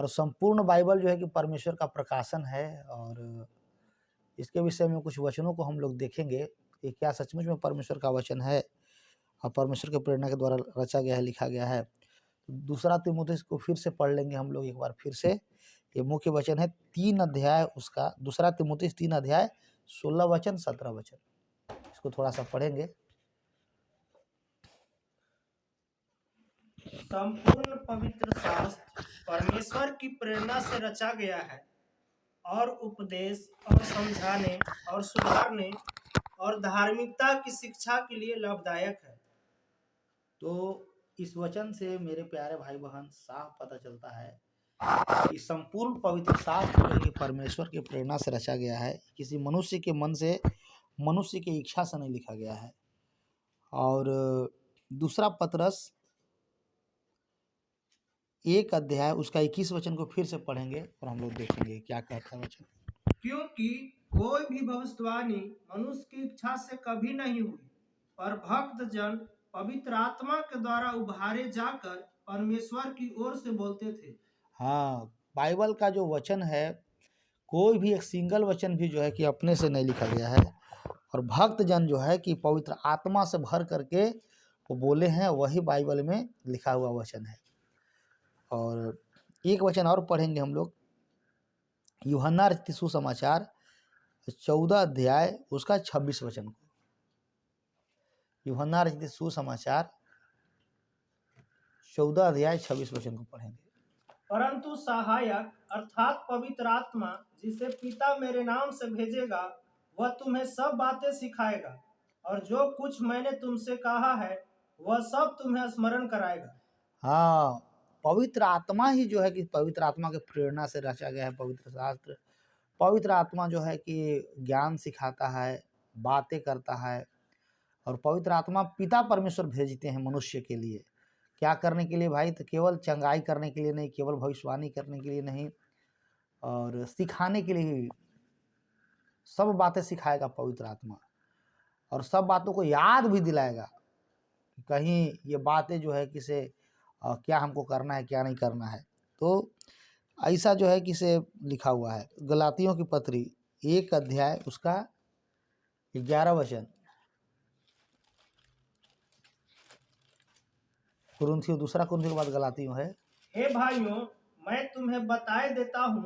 और संपूर्ण बाइबल जो है कि परमेश्वर का प्रकाशन है। और इसके विषय में कुछ वचनों को हम लोग देखेंगे कि क्या सचमुच में परमेश्वर का वचन है और परमेश्वर के प्रेरणा के द्वारा रचा गया है, लिखा गया है। दूसरा तीमुथियुस को फिर से पढ़ लेंगे हम लोग एक बार फिर से। ये मुख्य वचन है 3 अध्याय उसका, दूसरा तीमुथियुस 3 अध्याय 16 वचन 17 वचन, इसको थोड़ा सा पढ़ेंगे। संपूर्ण पवित्र शास्त्र परमेश्वर की प्रेरणा से रचा गया है और उपदेश और समझाने और सुधारने और धार्मिकता की शिक्षा के लिए लाभदायक है। तो इस वचन से मेरे प्यारे भाई बहन साफ पता चलता है कि संपूर्ण पवित्र शास्त्र जो है कि परमेश्वर की प्रेरणा से रचा गया है, किसी मनुष्य के मन से, मनुष्य की इच्छा से नहीं लिखा गया है। और दूसरा पतरस 1 अध्याय उसका 21 वचन को फिर से पढ़ेंगे और हम लोग देखेंगे क्या कहता है वचन। क्योंकि कोई भी भविष्यवाणी मनुष्य की इच्छा से कभी नहीं हुई, पर भक्त जन पवित्र आत्मा के द्वारा उभारे जाकर परमेश्वर की ओर से बोलते थे। हाँ, बाइबल का जो वचन है, कोई भी एक सिंगल वचन भी जो है कि अपने से नहीं लिखा गया है, और भक्त जन जो है कि पवित्र आत्मा से भर करके वो बोले हैं, वही बाइबल में लिखा हुआ वचन है। और एक वचन और पढ़ेंगे हम लोग, यूहन्ना रचित सुसमाचार 14 अध्याय उसका 26 वचन को। यूहन्ना रचित सुसमाचार 14 अध्याय 26 वचन को पढ़ेंगे। परंतु सहायक अर्थात पवित्र आत्मा जिसे पिता मेरे नाम से भेजेगा, वह तुम्हें सब बातें सिखाएगा और जो कुछ मैंने तुमसे कहा है वह सब तुम्हें स्मरण कराएगा। हाँ, पवित्र आत्मा ही जो है कि पवित्र आत्मा के प्रेरणा से रचा गया है पवित्र शास्त्र। पवित्र आत्मा जो है कि ज्ञान सिखाता है, बातें करता है। और पवित्र आत्मा पिता परमेश्वर भेजते हैं मनुष्य के लिए, क्या करने के लिए भाई? तो केवल चंगाई करने के लिए नहीं, केवल भविष्यवाणी करने के लिए नहीं, और सिखाने के लिए ही। सब बातें सिखाएगा पवित्र आत्मा, और सब बातों को याद भी दिलाएगा। कहीं ये बातें जो है किसे क्या हमको करना है, क्या नहीं करना है। तो ऐसा जो है कि से लिखा हुआ है गलातियों की पत्री 1 अध्याय उसका 11 वचन। कुरिन्थियों, दूसरा कुरिन्थियों के बाद गलातियों है। हे भाइयों, मैं तुम्हें बताए देता हूँ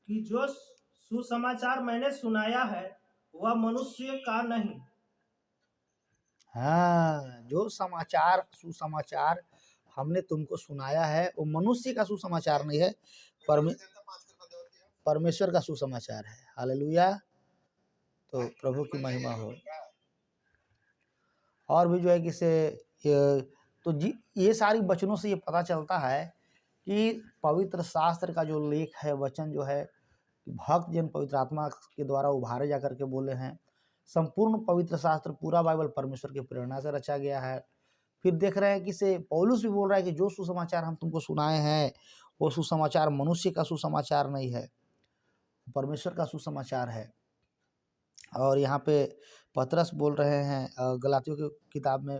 कि जो सुसमाचार मैंने सुनाया है वह मनुष्य का नहीं। हाँ, जो समाचार, सुसमाचार हमने तुमको सुनाया है वो मनुष्य का सुसमाचार नहीं है, परमेश्वर का सुसमाचार है। हालेलुया, तो प्रभु की महिमा हो। और भी जो है कि से तो ये सारी वचनों से ये पता चलता है कि पवित्र शास्त्र का जो लेख है, वचन जो है, भक्त जन पवित्र आत्मा के द्वारा उभारे जा करके बोले हैं। संपूर्ण पवित्र शास्त्र, पूरा बाइबल परमेश्वर की प्रेरणा से रचा गया है। फिर देख रहे हैं कि से पौलुस भी बोल रहा है कि जो सुसमाचार हम तुमको सुनाए हैं वो सुसमाचार मनुष्य का सुसमाचार नहीं है, परमेश्वर का सुसमाचार है। और यहाँ पे पतरस बोल रहे हैं गलातियों की किताब में,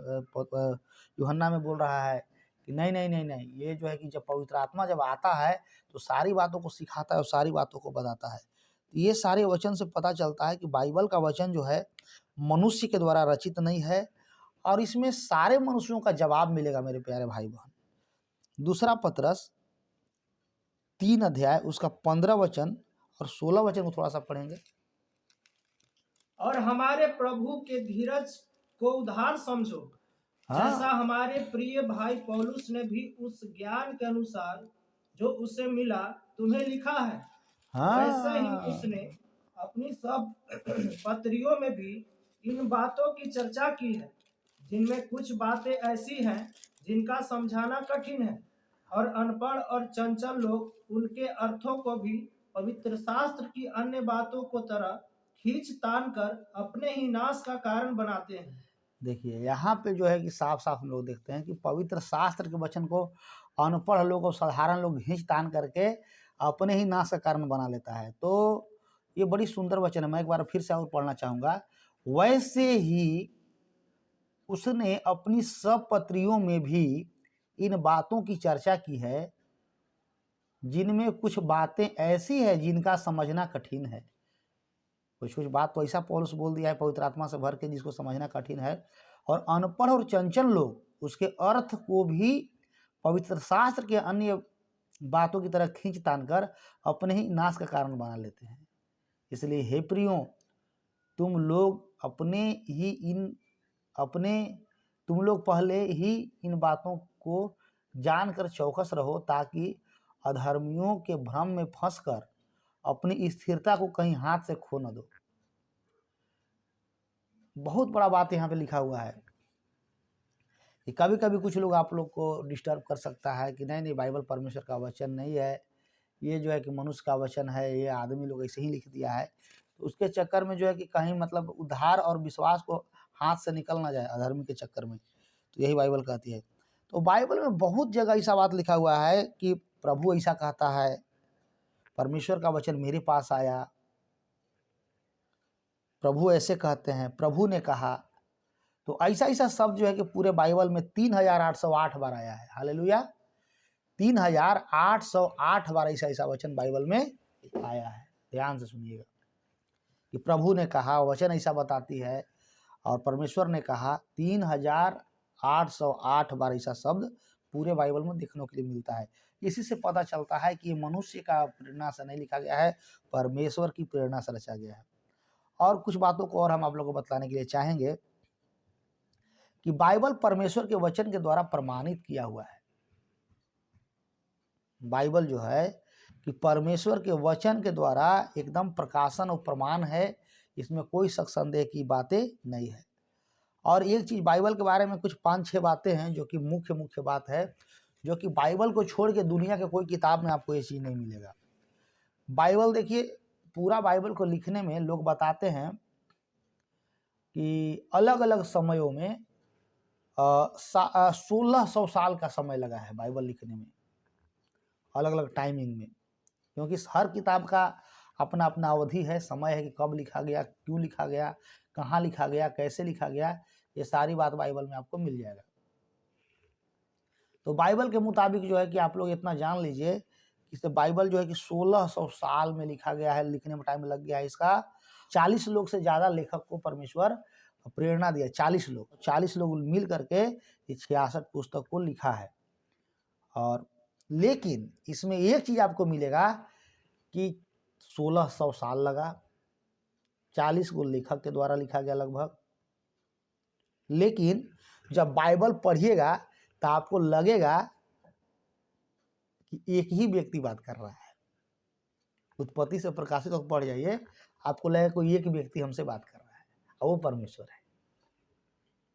यूहन्ना में बोल रहा है कि नहीं नहीं नहीं नहीं, ये जो है कि जब पवित्र आत्मा जब आता है तो सारी बातों को सिखाता है और सारी बातों को बताता है। तो ये सारे वचन से पता चलता है कि बाइबल का वचन जो है मनुष्य के द्वारा रचित नहीं है, और इसमें सारे मनुष्यों का जवाब मिलेगा मेरे प्यारे भाई बहन। दूसरा पतरस 3 अध्याय उसका 15 वचन और 16 वचन को थोड़ा सा पढ़ेंगे। और हमारे प्रभु के धीरज को उधार समझो, जैसा हमारे प्रिय भाई पौलुस ने भी उस ज्ञान के अनुसार जो उसे मिला तुम्हें लिखा है। वैसे ही उसने अपनी सब पत्रियों में भी इन बातों की चर्चा की है, जिनमें कुछ बातें ऐसी हैं जिनका समझाना कठिन है, और अनपढ़ और चंचल लोग उनके अर्थों को भी पवित्र शास्त्र की अन्य बातों को तरह खींच तान कर अपने ही नाश का कारण बनाते हैं। देखिए यहाँ पे जो है कि साफ साफ हम लोग देखते हैं कि पवित्र शास्त्र के वचन को अनपढ़ लोग और साधारण लोग खींच तान करके अपने ही नाश का कारण बना लेता है। तो ये बड़ी सुंदर वचन है, मैं एक बार फिर से और पढ़ना चाहूँगा। वैसे ही उसने अपनी सब पत्रियों में भी इन बातों की चर्चा की है, जिनमें कुछ बातें ऐसी है जिनका समझना कठिन है। कुछ कुछ बात तो ऐसा पौलुस बोल दिया है पवित्र आत्मा से भर के जिसको समझना कठिन है, और अनपढ़ और चंचल लोग उसके अर्थ को भी पवित्र शास्त्र के अन्य बातों की तरह खींच तान कर अपने ही नाश का कारण बना लेते हैं। इसलिए हे प्रियो, तुम लोग पहले ही इन बातों को जानकर चौकस रहो, ताकि अधर्मियों के भ्रम में फंसकर अपनी स्थिरता को कहीं हाथ से खो न दो। बहुत बड़ा बात यहाँ पे लिखा हुआ है कि कभी कभी कुछ लोग आप लोग को डिस्टर्ब कर सकता है कि नहीं बाइबल परमेश्वर का वचन नहीं है, ये जो है कि मनुष्य का वचन है, ये आदमी लोग ऐसे ही लिख दिया है। तो उसके चक्कर में जो है कि कहीं मतलब उद्धार और विश्वास को हाथ से निकल ना जाए अधर्मी के चक्कर में। तो यही बाइबल कहती है। तो बाइबल में बहुत जगह ऐसा बात लिखा हुआ है कि प्रभु ऐसा कहता है, परमेश्वर का वचन मेरे पास आया, प्रभु ऐसे कहते हैं, प्रभु ने कहा। तो ऐसा ऐसा शब्द जो है कि पूरे बाइबल में 3808 बार आया है। हालेलुया, 3808 बार ऐसा ऐसा वचन बाइबल में आया है। ध्यान से सुनिएगा कि प्रभु ने कहा, वचन ऐसा बताती है, और परमेश्वर ने कहा। 3808 बार ऐसा शब्द पूरे बाइबल में देखने के लिए मिलता है। इसी से पता चलता है कि ये मनुष्य का प्रेरणा से नहीं लिखा गया है, परमेश्वर की प्रेरणा से रचा गया है। और कुछ बातों को और हम आप लोगों को बतलाने के लिए चाहेंगे कि बाइबल परमेश्वर के वचन के द्वारा प्रमाणित किया हुआ है। बाइबल जो है कि परमेश्वर के वचन के द्वारा एकदम प्रकाशन और प्रमाण है, इसमें कोई शक संदेह की बातें नहीं है। और एक चीज़ बाइबल के बारे में कुछ 5-6 बातें हैं जो कि मुख्य बात है, जो कि बाइबल को छोड़ के दुनिया के कोई किताब में आपको ये चीज़ नहीं मिलेगा। बाइबल देखिए, पूरा बाइबल को लिखने में लोग बताते हैं कि अलग अलग समयों में 1600 साल का समय लगा है बाइबल लिखने में, अलग अलग टाइमिंग में, क्योंकि हर किताब का अपना अपना अवधि है, समय है कि कब लिखा गया, क्यों लिखा गया, कहाँ लिखा गया, कैसे लिखा गया, ये सारी बात बाइबल में आपको मिल जाएगा। तो बाइबल के मुताबिक जो है कि आप लोग इतना जान लीजिए कि इसे बाइबल जो है कि 1600 साल में लिखा गया है, लिखने में टाइम लग गया है इसका। 40 लोग से ज़्यादा लेखक को परमेश्वर प्रेरणा दिया, 40 लोग मिल करके ये 66 पुस्तक को लिखा है। और लेकिन इसमें एक चीज़ आपको मिलेगा कि 1600 साल लगा, 40 को लेखक के द्वारा लिखा गया लगभग। लेकिन जब बाइबल पढ़िएगा तो आपको लगेगा कि एक ही व्यक्ति बात कर रहा है। उत्पत्ति से प्रकाशित होकर पढ़ जाइए, आपको लगेगा कोई एक व्यक्ति हमसे बात कर रहा है, और वो परमेश्वर है।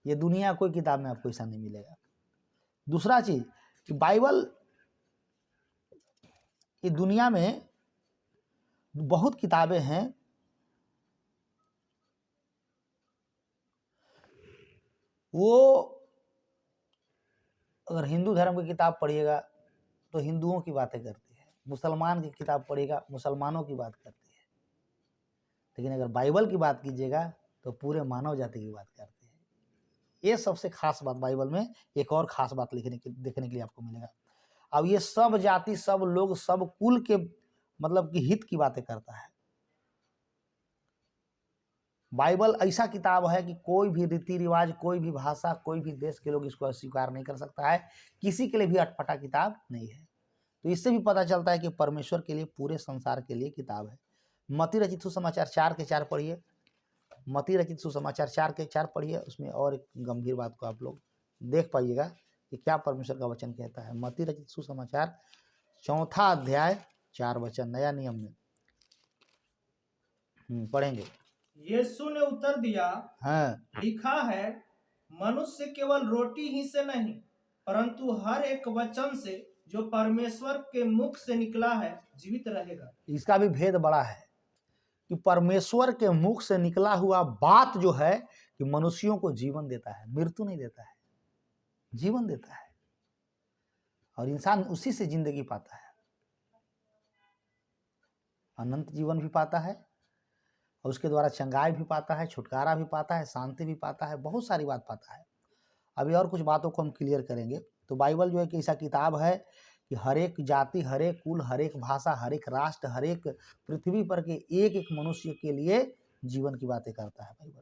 ये दुनिया कोई किताब में आपको ऐसा नहीं मिलेगा। दूसरा चीज कि बाइबल, ये दुनिया में बहुत किताबें हैं, वो अगर हिंदू धर्म की किताब पढ़िएगा तो हिंदुओं की बातें करती है, मुसलमान की किताब पढ़िएगा मुसलमानों की बात करती है, लेकिन अगर बाइबल की बात कीजिएगा तो पूरे मानव जाति की बात करती है। ये सबसे खास बात बाइबल में, एक और खास बात देखने के लिए आपको मिलेगा। अब ये सब जाति, सब लोग, सब कुल के मतलब कि हित की बातें करता है। बाइबल ऐसा किताब है कि कोई भी रीति रिवाज, कोई भी भाषा, कोई भी देश के लोग इसको अस्वीकार नहीं कर सकता है, किसी के लिए भी अटपटा किताब नहीं है। तो इससे भी पता चलता है कि परमेश्वर के लिए, पूरे संसार के लिए किताब है। मत्ती रचित सुसमाचार 4:4 पढ़िए, मत्ती रचित सुसमाचार 4:4 पढ़िए, उसमें और एक गंभीर बात को आप लोग देख पाइएगा कि क्या परमेश्वर का वचन कहता है। मत्ती रचित सुसमाचार 4 अध्याय 4 वचन, नया नियम में पढ़ेंगे। यीशु ने उत्तर दिया, हाँ, लिखा है, मनुष्य केवल रोटी ही से नहीं परंतु हर एक वचन से जो परमेश्वर के मुख से निकला है जीवित रहेगा। इसका भी भेद बड़ा है कि परमेश्वर के मुख से निकला हुआ बात जो है कि मनुष्यों को जीवन देता है, मृत्यु नहीं देता है, जीवन देता है, और इंसान उसी से जिंदगी पाता है, अनंत जीवन भी पाता है, और उसके द्वारा चंगाई भी पाता है, छुटकारा भी पाता है, शांति भी पाता है, बहुत सारी बात पाता है। अभी और कुछ बातों को हम क्लियर करेंगे। तो बाइबल जो है कि ऐसा किताब है कि हर एक जाति, हर एक कुल, हर एक भाषा, हर एक राष्ट्र, हर एक पृथ्वी पर के एक एक मनुष्य के लिए जीवन की बातें करता है बाइबल।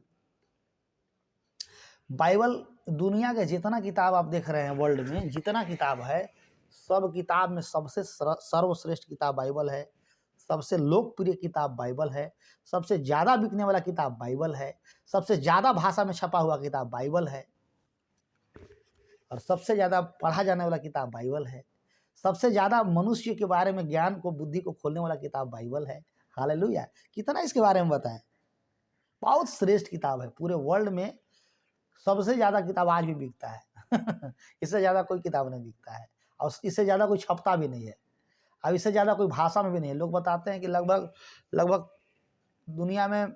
बाइबल दुनिया के जितना किताब आप देख रहे हैं वर्ल्ड में, जितना किताब है, सब किताब में सबसे सर्वश्रेष्ठ किताब बाइबल है, सबसे लोकप्रिय किताब बाइबल है, सबसे ज़्यादा बिकने वाला किताब बाइबल है, सबसे ज़्यादा भाषा में छपा हुआ किताब बाइबल है, और सबसे ज़्यादा पढ़ा जाने वाला किताब बाइबल है, सबसे ज़्यादा मनुष्य के बारे में ज्ञान को, बुद्धि को खोलने वाला किताब बाइबल है। हालेलुया। कितना इसके बारे में बताएं, बहुत श्रेष्ठ किताब है। पूरे वर्ल्ड में सबसे ज़्यादा किताब आज भी बिकता है इससे ज़्यादा कोई किताब नहीं बिकता है, और इससे ज़्यादा कोई छपता भी नहीं है। अब इससे ज़्यादा कोई भाषा में भी नहीं है। लोग बताते हैं कि लगभग दुनिया में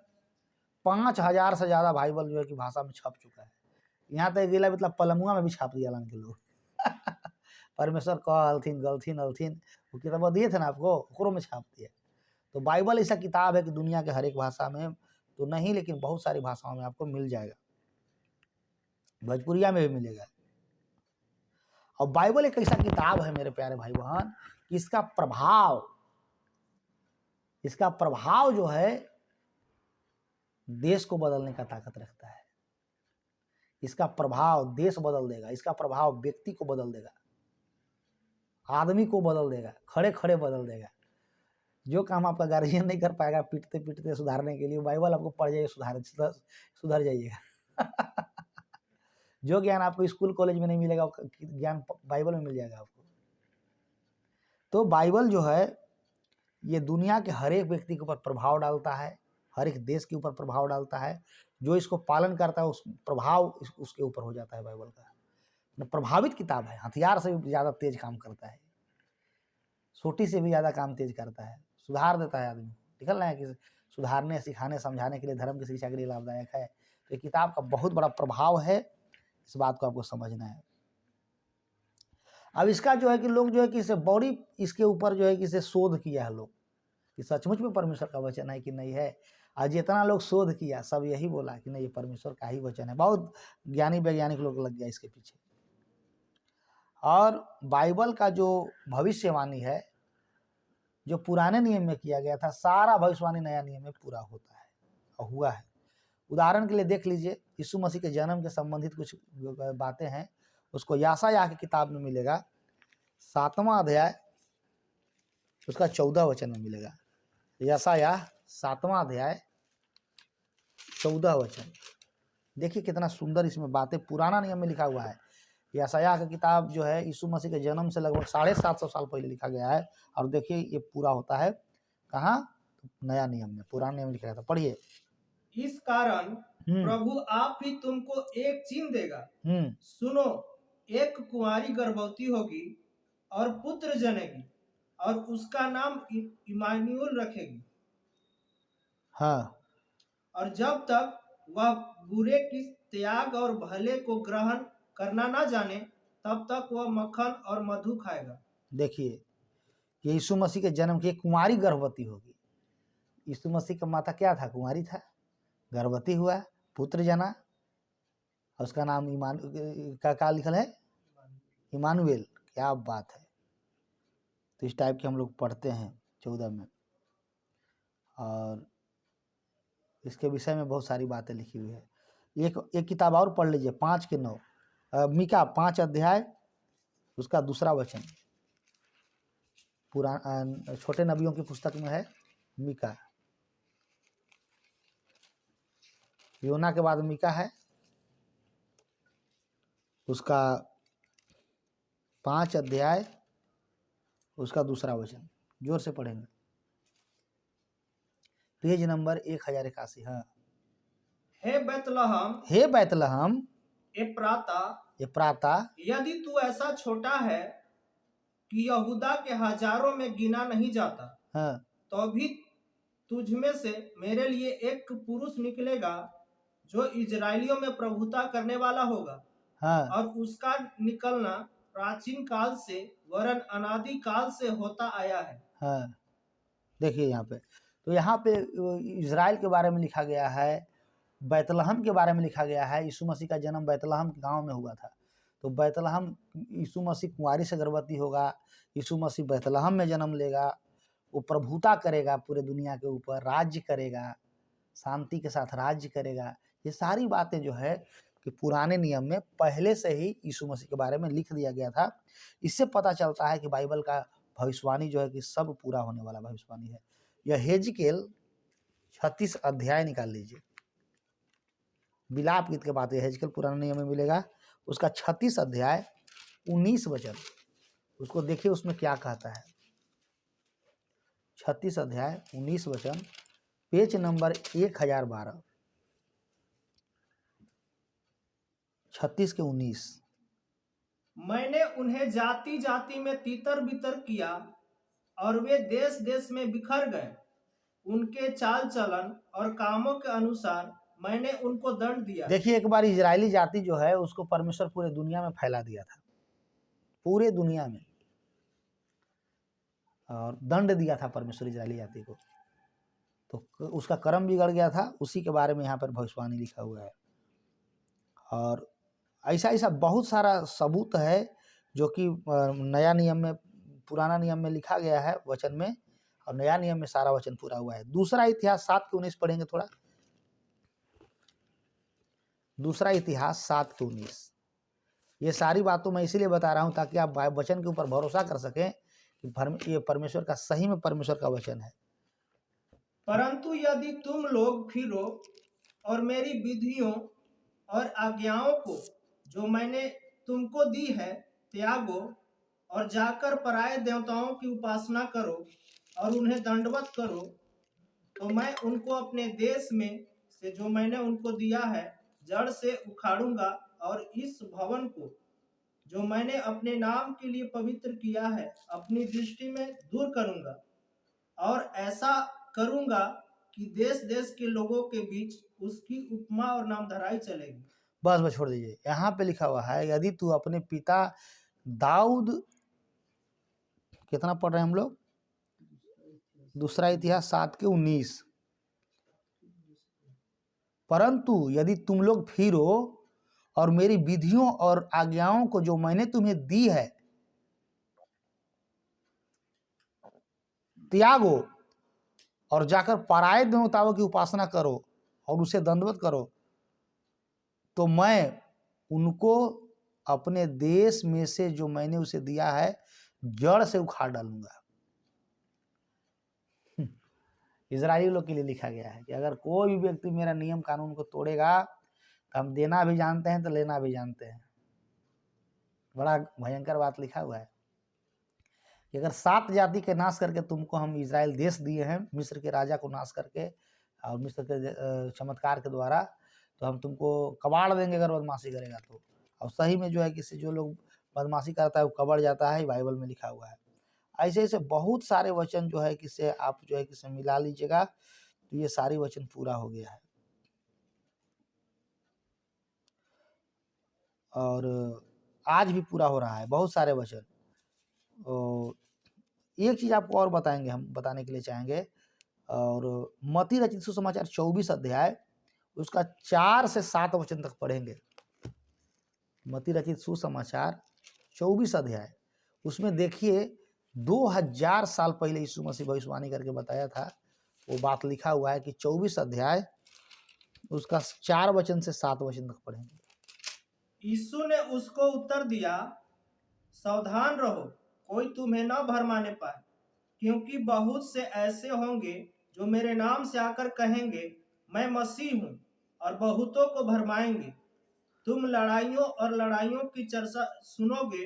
5000 से ज़्यादा बाइबल जो है कि भाषा में छप चुका है। यहाँ तक गिला मतलब पलमुआ में भी छाप दिया के लोग परमेश्वर कहलथिन गलथिन अलथिन, वो किताब दिए थे ना आपको, ओकरों में छाप दिए। तो बाइबल ऐसा किताब है कि दुनिया के हर एक भाषा में तो नहीं, लेकिन बहुत सारी भाषाओं में आपको मिल जाएगा, भोजपुरिया में भी मिलेगा। और बाइबल एक ऐसा किताब है मेरे प्यारे भाई बहन, इसका प्रभाव जो है देश को बदलने का ताकत रखता है। इसका प्रभाव देश बदल देगा, इसका प्रभाव व्यक्ति को बदल देगा, आदमी को बदल देगा, खड़े खड़े बदल देगा। जो काम आपका गार्जियन नहीं कर पाएगा पीटते पीटते सुधारने के लिए, बाइबल आपको पढ़ जाइए, सुधर जाइएगा जो ज्ञान आपको स्कूल कॉलेज में नहीं मिलेगा, ज्ञान बाइबल में मिल जाएगा आपको। तो बाइबल जो है ये दुनिया के हर एक व्यक्ति के ऊपर प्रभाव डालता है, हर एक देश के ऊपर प्रभाव डालता है। जो इसको पालन करता है उस प्रभाव उसके ऊपर हो जाता है। बाइबल का प्रभावित किताब है, हथियार से भी ज़्यादा तेज काम करता है, सोटी से भी ज़्यादा काम तेज करता है, सुधार देता है आदमी। निकल रहा है कि सुधारने, सिखाने, समझाने के लिए, धर्म की शिक्षा के लिए लाभदायक है। तो ये किताब का बहुत बड़ा प्रभाव है, इस बात को आपको समझना है। अब इसका जो है कि लोग जो है कि इसे बड़ी इसके ऊपर जो है कि इसे शोध किया है लोग कि सचमुच में परमेश्वर का वचन है कि नहीं है। और जितना लोग शोध किया सब यही बोला कि नहीं, ये परमेश्वर का ही वचन है। बहुत ज्ञानी वैज्ञानिक लोग लग गया इसके पीछे। और बाइबल का जो भविष्यवाणी है, जो पुराने नियम में किया गया था, सारा भविष्यवाणी नया नियम में पूरा होता है और हुआ है। उदाहरण के लिए देख लीजिए, यीशु मसीह के जन्म के संबंधित कुछ बातें हैं, उसको यशायाह की किताब में मिलेगा, 7वां अध्याय उसका 14 वचन में मिलेगा। यशायाह 7वां अध्याय 14 वचन। देखिए कितना सुंदर इसमें बातें पुराना नियम में लिखा हुआ है। यशायाह की किताब जो है यीशु मसीह के जन्म से लगभग 750 साल पहले लिखा गया है, और देखिए ये पूरा होता है कहाँ, नया नियम में। पुराने नियम में लिखा गया था, पढ़िए। इस कारण प्रभु आप ही तुमको एक चिन्ह देगा, सुनो, एक कुंवारी गर्भवती होगी और पुत्र जनेगी, और उसका नाम इमानुएल रखेगी। हाँ, और जब तक वह बुरे की त्याग और भले को ग्रहण करना ना जाने, तब तक वह मक्खन और मधु खाएगा। देखिए यीशु मसीह के जन्म की कुंवारी गर्भवती होगी। यीशु मसीह का माता क्या था, कुंवारी था, गर्भवती हुआ, पुत्र जना, उसका नाम क्या लिखल है, इमानुएल। क्या बात है। तो इस टाइप के हम लोग पढ़ते हैं 14 में, और इसके विषय में बहुत सारी बातें लिखी हुई है। एक किताब और पढ़ लीजिए, 5:9, मीका 5 अध्याय उसका 2 वचन। छोटे नबियों की पुस्तक में है मीका। योना के बाद मीका है, उसका 5 अध्याय उसका 2 वचन। जोर से पढ़ेंगे, पेज नंबर 1081। हाँ। हे बैतलहम, हे बैतलहम एप्राता, यदि तू ऐसा छोटा है कि यहूदा के हजारों में गिना नहीं जाता, हाँ, तो भी तुझ में से मेरे लिए एक पुरुष निकलेगा जो इजराइलियों में प्रभुता करने वाला होगा। हाँ, और उसका निकलना प्राचीन काल से वरन अनादि काल से होता आया है। हाँ। देखिए यहाँ पे, तो यहाँ पे इजराइल के बारे में लिखा गया है, बैतलहम के बारे में लिखा गया है। यीशु मसीह का जन्म बैतलहम गांव में हुआ था। तो बैतलहम, यीशु मसीह कुंवारी से गर्भवती होगा, यीशु मसीह बैतलहम में जन्म लेगा, वो प्रभुता करेगा पूरे दुनिया के ऊपर, राज्य करेगा, शांति के साथ राज्य करेगा। ये सारी बातें जो है कि पुराने नियम में पहले से ही यीशु मसीह के बारे में लिख दिया गया था। इससे पता चलता है कि बाइबल का भविष्यवाणी जो है कि सब पूरा होने वाला भविष्यवाणी है। यह हेजकेल 36 अध्याय निकाल लीजिए, विलाप गीत के बाद हेजकेल पुराने नियम में मिलेगा, उसका 36 अध्याय 19 वचन, उसको देखिए उसमें क्या कहता है। 36 अध्याय 19 वचन, पेज नंबर 1012, 36 के 19। मैंने उन्हें जाति जाति में तितर बितर किया और वे देश देश में बिखर गए। उनके चाल चलन और कामों के अनुसार मैंने उनको दंड दिया। देखिए एक बार इजरायली जाति जो है उसको परमेश्वर पूरे दुनिया में फैला दिया था, पूरे दुनिया में, और दंड दिया था परमेश्वर इजरायली जाति को, तो उसका कर्म बिगड़ गया था। उसी के बारे में यहाँ पर भविष्यवाणी लिखा हुआ है। और ऐसा ऐसा बहुत सारा सबूत है जो कि नया नियम में, पुराना नियम में लिखा गया है वचन में, और नया नियम में सारा वचन पूरा हुआ है। दूसरा इतिहास 7 के 19 पढ़ेंगे थोड़ा, दूसरा इतिहास 7 के 19। ये सारी बातों मैं इसीलिए बता रहा हूँ ताकि आप वचन के ऊपर भरोसा कर सकें कि ये परमेश्वर का, सही में परमेश्वर का वचन है। परंतु यदि तुम लोग फिरो और मेरी विधियों और आज्ञाओं को जो मैंने तुमको दी है त्यागो और जाकर पराये देवताओं की उपासना करो और उन्हें दंडवत करो, तो मैं उनको अपने देश में से जो मैंने उनको दिया है जड़ से उखाड़ूंगा और इस भवन को जो मैंने अपने नाम के लिए पवित्र किया है अपनी दृष्टि में दूर करूंगा, और ऐसा करूंगा कि देश देश के लोगों के बीच उसकी उपमा और नामधराई चलेगी। बस छोड़ दीजिए, यहाँ पे लिखा हुआ है यदि तू अपने पिता दाऊद, कितना पढ़ रहे हैं हम लोग, दूसरा इतिहास 7 के 19। परंतु यदि तुम लोग फिरो और मेरी विधियों और आज्ञाओं को जो मैंने तुम्हें दी है त्यागो और जाकर पराये देवताओं की उपासना करो और उसे दंडवत करो, तो मैं उनको अपने देश में से जो मैंने उसे दिया है जड़ से उखाड़ डालूंगा। इजराइली लोग के लिए लिखा गया है कि अगर कोई भी व्यक्ति मेरा नियम कानून को तोड़ेगा तो हम देना भी जानते हैं तो लेना भी जानते हैं। बड़ा भयंकर बात लिखा हुआ है कि अगर 7 जाति के नाश करके तुमको हम इजराइल देश दिए हैं, मिस्र के राजा को नाश करके और मिस्र के चमत्कार के द्वारा, तो हम तुमको कबाड़ देंगे अगर बदमाशी करेगा तो। और सही में जो है किसी जो लोग बदमाशी करता है वो कबाड़ जाता है, बाइबल में लिखा हुआ है। ऐसे ऐसे बहुत सारे वचन जो है किसे आप जो है किसे मिला लीजिएगा तो ये सारी वचन पूरा हो गया है। और आज भी पूरा हो रहा है बहुत सारे वचन। और एक चीज आपको और बताएंगे, हम बताने के लिए चाहेंगे, और मत्ती रचित सुसमाचार 24 अध्याय उसका 4 से 7 वचन तक पढ़ेंगे। मत्ती रचित सुसमाचार 24 अध्याय, उसमें देखिए 2000 साल पहले यीशु मसीह भविष्यवाणी करके बताया था, वो बात लिखा हुआ है कि 24 अध्याय उसका 4 वचन से 7 वचन तक पढ़ेंगे। यीशु ने उसको उत्तर दिया, सावधान रहो, कोई तुम्हें न भरमाने पाए, क्योंकि बहुत से ऐसे होंगे जो मेरे नाम से आकर कहेंगे मैं मसीह हूं, और बहुतों को भरमाएंगे। तुम लड़ाइयों और लड़ाइयों की चर्चा सुनोगे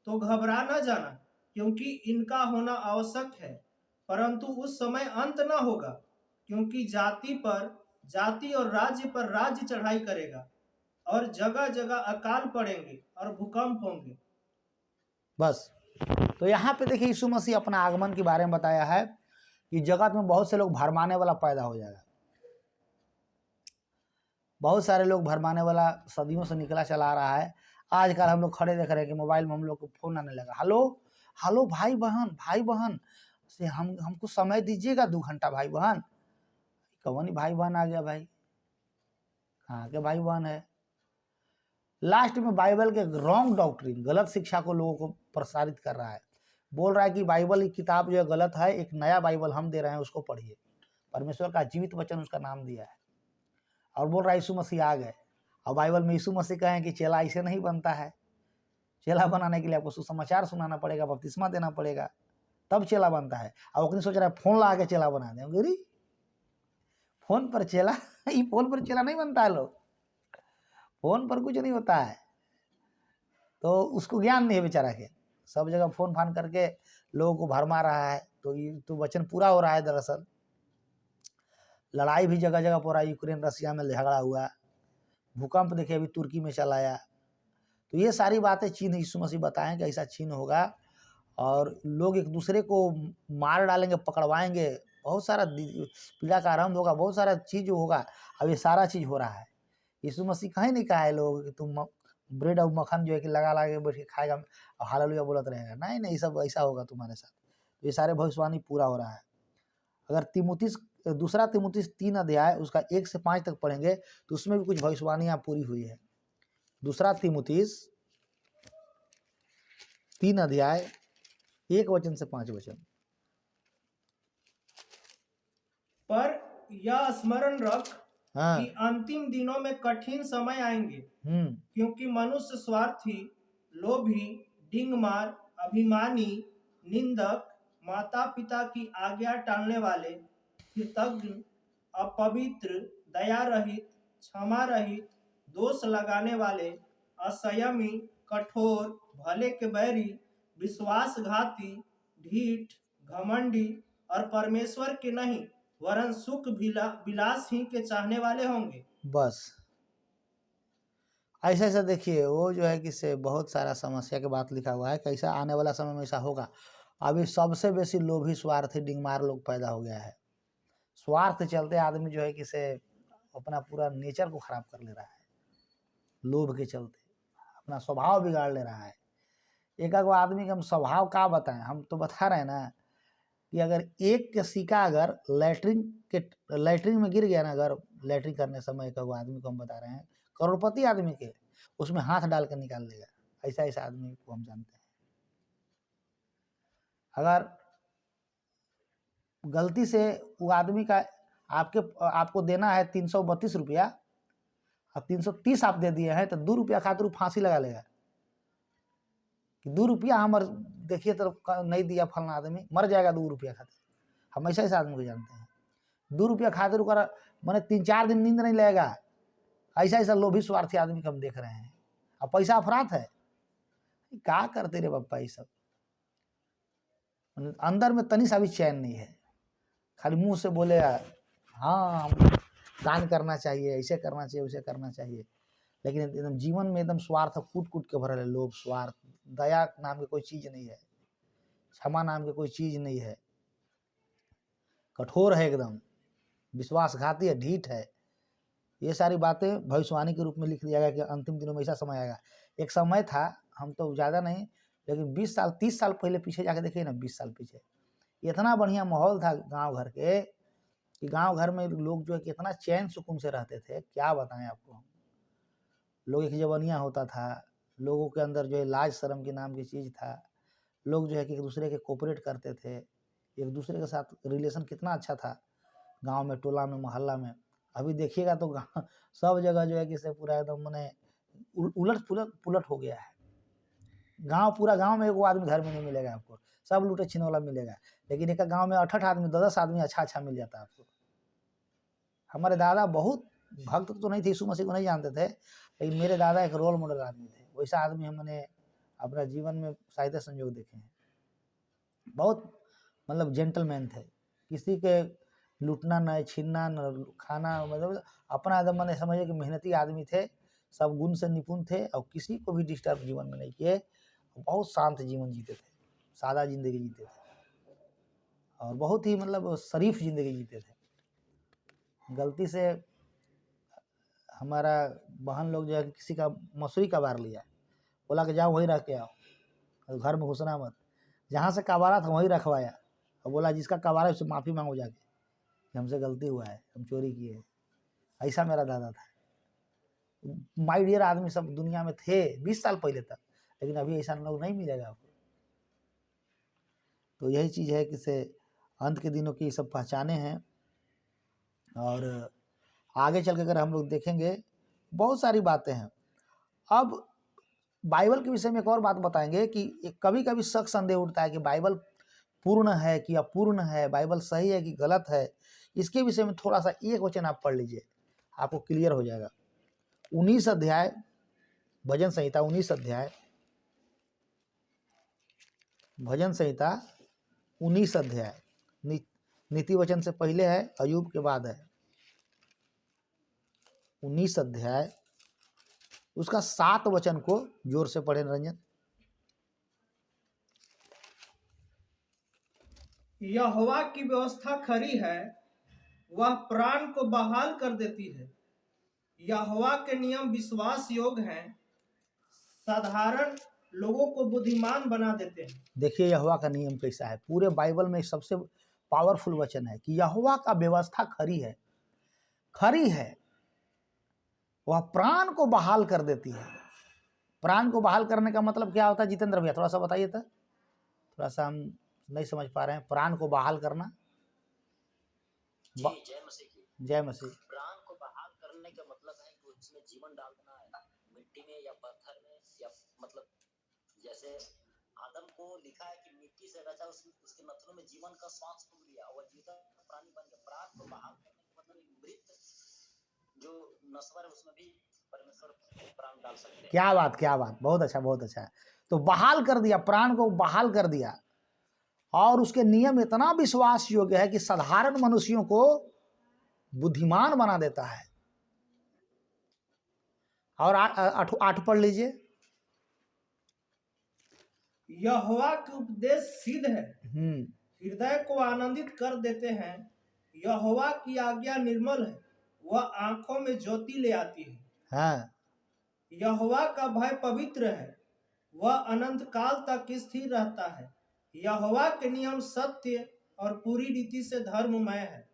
तो घबरा न जाना, क्योंकि इनका होना आवश्यक है, परंतु उस समय अंत न होगा, क्योंकि जाति पर जाति और राज्य पर राज्य चढ़ाई करेगा, और जगह जगह अकाल पड़ेंगे और भूकंप होंगे। बस, तो यहाँ पे देखिए यीशु मसीह अपना आगमन के बारे में बताया है कि जगत में बहुत से लोग भरमाने वाला पैदा हो जाएगा। बहुत सारे लोग भरमाने वाला सदियों से निकला चला आ रहा है। आजकल हम लोग खड़े देख रहे हैं कि मोबाइल में हम लोग को फोन आने लगा, हेलो हेलो भाई बहन से हमको समय दीजिएगा 2 घंटा। भाई बहन कौन भाई बहन आ गया भाई, कहाँ के भाई बहन है? लास्ट में बाइबल के रॉन्ग डॉक्ट्रिन, गलत शिक्षा को लोगों को प्रसारित कर रहा है। बोल रहा है कि बाइबल की किताब जो है गलत है, एक नया बाइबल हम दे रहे हैं, उसको पढ़िए। परमेश्वर का जीवित वचन उसका नाम दिया है। और बोल रहा है यीशु मसीह आ गए। और बाइबल में यीशु मसीह कहें कि चेला ऐसे नहीं बनता है। चेला बनाने के लिए आपको सुसमाचार सुनाना पड़ेगा, बपतिस्मा देना पड़ेगा, तब चेला बनता है। और वो सोच रहा है फोन ला के चेला बना दें। फोन पर चेला ये फोन पर चेला नहीं बनता है लोग, फोन पर कुछ नहीं होता है। तो उसको ज्ञान नहीं है बेचारा के, सब जगह फोन फान करके लोगों को भरमा रहा है। तो ये तो वचन पूरा हो रहा है। दरअसल लड़ाई भी जगह जगह हो रहा है। यूक्रेन रसिया में झगड़ा हुआ, भूकंप देखिए अभी तुर्की में चला आया। तो ये सारी बातें चिन्ह यीशु मसीह बताएं कि ऐसा चिन्ह होगा और लोग एक दूसरे को मार डालेंगे, पकड़वाएंगे, बहुत सारा पीड़ा का आरंभ होगा, बहुत सारा चीज होगा। अब ये सारा चीज हो रहा है। यीशु मसीह कहीं नहीं कहा है लोग कि तुम ब्रेड और मक्खन जो है कि लगा के बैठ के खाएगा और हालेलुया बोलत रहेगा। नहीं नहीं, सब ऐसा होगा तुम्हारे साथ। तो ये सारे भविष्यवाणी पूरा हो रहा है। अगर दूसरा तिमुथियुस 3 अध्याय उसका 1 से 5 तक पढ़ेंगे तो उसमें भी कुछ भविष्यवाणियां पूरी हुई है। दूसरा तिमुथियुस 3 अध्याय 1 वचन से 5 वचन। पर यह स्मरण रख हाँ। कि अंतिम दिनों में कठिन समय आएंगे, क्योंकि मनुष्य स्वार्थी, लोभी, डिंगमार, अभिमानी, निंदक, माता पिता की आज्ञा टालने वाले, कृतज्ञ, अपवित्र, दया रहित, क्षमा रहित, दोष लगाने वाले, असंयमी, कठोर, भले के बैरी, विश्वासघाती, ढीठ, घमंडी और परमेश्वर के नहीं वरन सुख विलास ही के चाहने वाले होंगे। बस ऐसा ऐसा देखिए, वो जो है कि से बहुत सारा समस्या के बात लिखा हुआ है। कैसा आने वाला समय में ऐसा होगा। अभी सबसे बेसी लोभी, स्वार्थी, डिंगमार लोग पैदा हो गया है। स्वार्थ चलते आदमी जो है कि से अपना पूरा नेचर को खराब कर ले रहा है। लोभ के चलते अपना स्वभाव बिगाड़ ले रहा है। एक आदमी का हम स्वभाव का बताएं, हम तो बता रहे हैं ना कि अगर एक के सिक्का अगर लैट्रिन में गिर गया ना, अगर लैट्रिन करने समय एक आदमी को हम बता रहे हैं, करोड़पति आदमी के, उसमें हाथ डाल कर निकाल लेगा। ऐसा ऐसा आदमी को हम जानते हैं। अगर गलती से वो आदमी का आपको देना है 332 रुपया और 330 आप दे दिए हैं, तो 2 रुपया खातिर फांसी लगा लेगा कि 2 रुपया हमारे देखिए तो नहीं दिया फलना आदमी, मर जाएगा 2 रुपया खातिर। हम ऐसा ऐसा आदमी को जानते हैं। 2 रुपया खातिर मैंने 3-4 दिन नींद नहीं लगेगा। ऐसा ऐसा लोभी स्वार्थी आदमी को हम देख रहे हैं। अब पैसा अपराध है, क्या करते रे बापा। ये सब अंदर में तनी सा भी चैन नहीं है। खाली मुंह से बोले हाँ दान करना चाहिए, ऐसे करना चाहिए, वैसे करना चाहिए, लेकिन एकदम जीवन में एकदम स्वार्थ कूट कूट के भरल है। लोभ, स्वार्थ, दया नाम की कोई चीज नहीं है, क्षमा नाम की कोई चीज नहीं है, कठोर है एकदम, विश्वासघाती है, ढीठ है। ये सारी बातें भविष्यवाणी के रूप में लिख दिया गया कि अंतिम दिनों में ऐसा समय आएगा। एक समय था, हम तो ज़्यादा नहीं लेकिन 20 साल 30 साल पहले पीछे जाके देखिए ना, 20 साल पीछे इतना बढ़िया माहौल था गांव घर के कि गांव घर में लोग जो है कि इतना चैन सुकून से रहते थे, क्या बताएं आपको। लोग एक जवानिया होता था, लोगों के अंदर जो है लाज शर्म के नाम की चीज़ था। लोग जो है कि एक दूसरे के कोऑपरेट करते थे, एक दूसरे के साथ रिलेशन कितना अच्छा था गांव में, टोला में, मोहल्ला में। अभी देखिएगा तो सब जगह जो है कि से पूरा एकदम मैंने उलट पुलट हो गया है। पूरा गांव में एक आदमी घर में नहीं मिलेगा आपको, सब लूटे छीने वाला मिलेगा। लेकिन एक गांव में 8-8 आदमी, 10-10 आदमी अच्छा मिल जाता है आपको। हमारे दादा बहुत भक्त तो नहीं थे, यीशु मसीह को नहीं जानते थे, लेकिन मेरे दादा एक रोल मॉडल आदमी थे। वैसा आदमी हमने अपना जीवन में शायद संयोग देखे हैं। बहुत मतलब जेंटलमैन थे, किसी के लूटना न, छीनना न, खाना, मतलब अपना एकदम मैंने समझे कि मेहनती आदमी थे, सब गुण से निपुण थे और किसी को भी डिस्टर्ब जीवन में नहीं किए। बहुत शांत जीवन जीते थे, सादा जिंदगी जीते थे और बहुत ही मतलब शरीफ जिंदगी जीते थे। गलती से हमारा बहन लोग जो है किसी का मसूरी का बार लिया, बोला कि जाओ वहीं रख के आओ, घर में घुसना मत। जहाँ से कबारा था वहीं रखवाया और बोला जिसका कबारा है उससे माफ़ी मांगो जाके कि हमसे गलती हुआ है, हम चोरी किए। ऐसा मेरा दादा था। माय डियर आदमी सब दुनिया में थे 20 साल पहले तक, लेकिन अभी ऐसा लोग नहीं मिलेगा आपको। तो यही चीज़ है कि से अंत के दिनों की सब पहचाने हैं। और आगे चल के अगर हम लोग देखेंगे बहुत सारी बातें हैं। अब बाइबल के विषय में एक और बात बताएंगे कि कभी कभी शक संदेह उठता है कि बाइबल पूर्ण है कि अपूर्ण है, बाइबल सही है कि गलत है। इसके विषय में थोड़ा सा एक वचन आप पढ़ लीजिए, आपको क्लियर हो जाएगा। 19 अध्याय भजन संहिता, 19 अध्याय भजन संहिता 19 अध्याय, नीति वचन से पहले है, अयूब के बाद है। 19 अध्याय उसका 7 वचन को जोर से पढ़े रंजन। यहोवा की व्यवस्था खरी है, वह प्राण को बहाल कर देती है। यहोवा के नियम विश्वास योग्य हैं, साधारण लोगों को बुद्धिमान बना देते हैं। देखिए यहोवा का नियम कैसा है, पूरे बाइबल में सबसे पावरफुल वचन है कि यहोवा का व्यवस्था खरी है, खरी है, वह प्राण को बहाल कर देती है। प्राण को बहाल करने का मतलब क्या होता है जितेंद्र भैया, थोड़ा सा बताइए तो, थोड़ा सा हम नहीं समझ पा रहे हैं। प्राण को बहाल करना, जय मसीह की। जय मसीह। प्राण को बहाल करने का मतलब है कि उसमें जीवन डाल देना है, मिट्टी में या पत्थर में, या मतलब जैसे आदम को लिखा है कि मिट्टी से रचा, उसके नथनों में जीवन का श्वास फूंक दिया, वह जीता प्राणी बन गया। प्राण को बहाल करने का मतलब मृत जो नश्वर है उसमें भी परमेश्वर प्राण डाल सकते हैं। क्या बात, क्या बात, बहुत अच्छा, बहुत अच्छा। तो बहाल कर दिया, प्राण को बहाल कर दिया। और उसके नियम इतना विश्वास योग्य है कि साधारण मनुष्यों को बुद्धिमान बना देता है। और 8 पढ़ लीजिए। यहोवा के उपदेश सिद्ध है, हृदय को आनंदित कर देते हैं। यहोवा की आज्ञा निर्मल है, वह आंखों में ज्योति ले आती है। हाँ। यहोवा का भय पवित्र है, वह अनंत काल तक स्थिर रहता है। यहोवा के नियम सत्य और पूरी रीति से धर्ममय है।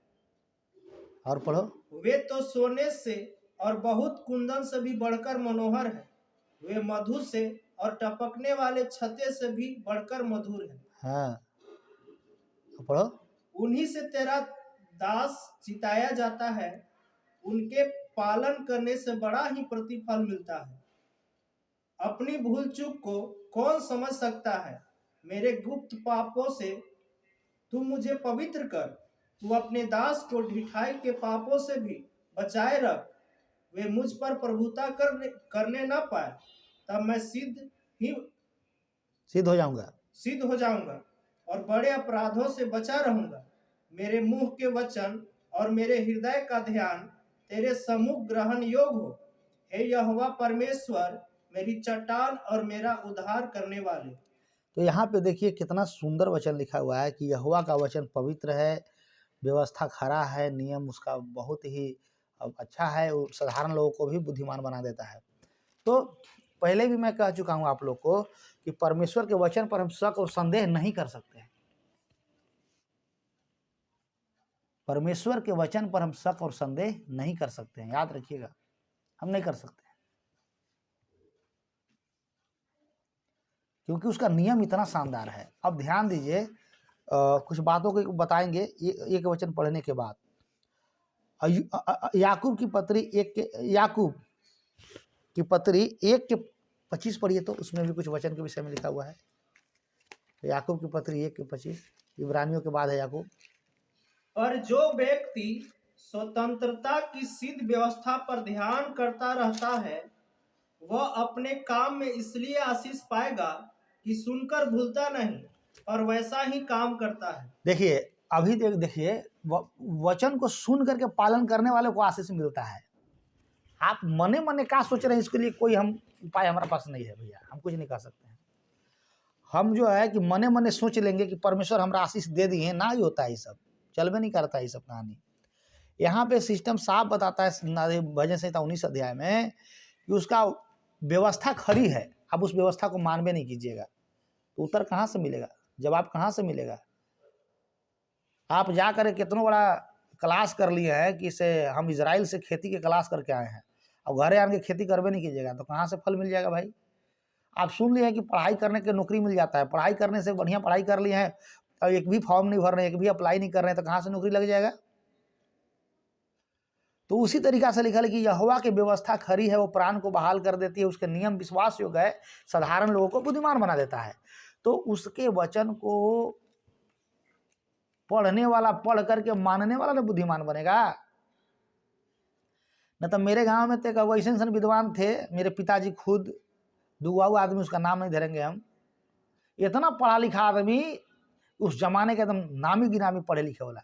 और पढ़ो। वे तो सोने से और बहुत कुंदन से भी बढ़कर मनोहर है, वे मधु से और टपकने वाले छत्ते से भी बढ़कर मधुर है। हाँ, पढ़ो। उन्हीं से तेरा दास चिताया जाता है, उनके पालन करने से बड़ा ही प्रतिफल मिलता है। अपनी भूल चूक को कौन समझ सकता है? मेरे गुप्त पापों से तू मुझे पवित्र कर, तू अपने दास को ढिठाई के पापों से भी बचाए रख, वे मुझ पर प्रभुता करने न पाए, तब मैं सिद्ध हो जाऊंगा और बड़े अपराधों से बचा रहूंगा। मेरे मुंह के वचन और मेरे हृदय का ध्यान तेरे सम्मुख ग्रहण योग्य हो। हे यहोवा परमेश्वर, मेरी चट्टान और मेरा उद्धार करने वाले। तो यहाँ पे देखिए कितना सुंदर वचन लिखा हुआ है कि यहोवा का वचन पवित्र है, व्यवस्था खरा है, नियम उसका बहुत ही अच्छा है, वो साधारण लोगों को भी बुद्धिमान बना देता है। तो पहले भी मैं कह चुका हूँ आप लोग को कि परमेश्वर के वचन पर हम शक और संदेह नहीं कर सकते हैं। परमेश्वर के वचन पर हम शक और संदेह नहीं कर सकते हैं, याद रखिएगा, हम नहीं कर सकते हैं, क्योंकि उसका नियम इतना शानदार है। अब ध्यान दीजिए, कुछ बातों को बताएंगे एक वचन पढ़ने के बाद। याकूब की पत्री 1:25 पढ़िए, तो उसमें भी कुछ वचन के विषय में लिखा हुआ है। याकूब की पत्री 1:25, इब्रानियों के बाद है याकूब। और जो व्यक्ति स्वतंत्रता की सिद्ध व्यवस्था पर ध्यान करता रहता है, वह अपने काम में इसलिए आशीष पाएगा कि सुनकर भूलता नहीं और वैसा ही काम करता है। देखिए अभी देखिए, वचन को सुन करके पालन करने वाले को आशीष मिलता है। आप मने मने क्या सोच रहे हैं, इसके लिए कोई हम उपाय हमारे पास नहीं है भैया, हम कुछ नहीं कर सकते हैं। हम जो है कि मने मने सोच लेंगे कि परमेश्वर हमरा आशीष दे दिए, ना ही होता है, ये सब चल भी नहीं करता है, ये सब कहानी। यहाँ पे सिस्टम साफ बताता है भजन संहिता 19 अध्याय में कि उसका व्यवस्था खरी है। आप उस व्यवस्था को मानवे नहीं कीजिएगा तो उत्तर कहाँ से मिलेगा, जवाब कहाँ से मिलेगा? आप जा कर कितना बड़ा क्लास कर लिए हैं कि से हम इजराइल से खेती के क्लास करके आए हैं, अब घरे आके खेती करबे नहीं कीजिएगा तो कहाँ से फल मिल जाएगा भाई। आप सुन लिए हैं कि पढ़ाई करने के नौकरी मिल जाता है, पढ़ाई करने से बढ़िया पढ़ाई कर लिए हैं और एक भी फॉर्म नहीं भर रहे हैं, एक भी अप्लाई नहीं कर रहे हैं, तो कहाँ से नौकरी लग जाएगा। तो उसी तरीका से लिखा है कि यहोवा की व्यवस्था खरी है, वो प्राण को बहाल कर देती है, उसके नियम विश्वास योग्य है, साधारण लोगों को बुद्धिमान बना देता है। तो उसके वचन को पढ़ने वाला, पढ़ करके मानने वाला ना बुद्धिमान बनेगा। न तो मेरे गांव में तो एक वैसे विद्वान थे, मेरे पिताजी खुद, दुआऊ आदमी, उसका नाम नहीं धरेंगे हम, इतना पढ़ा लिखा आदमी, उस जमाने के एकदम नामी गिनामी पढ़े लिखे वाला,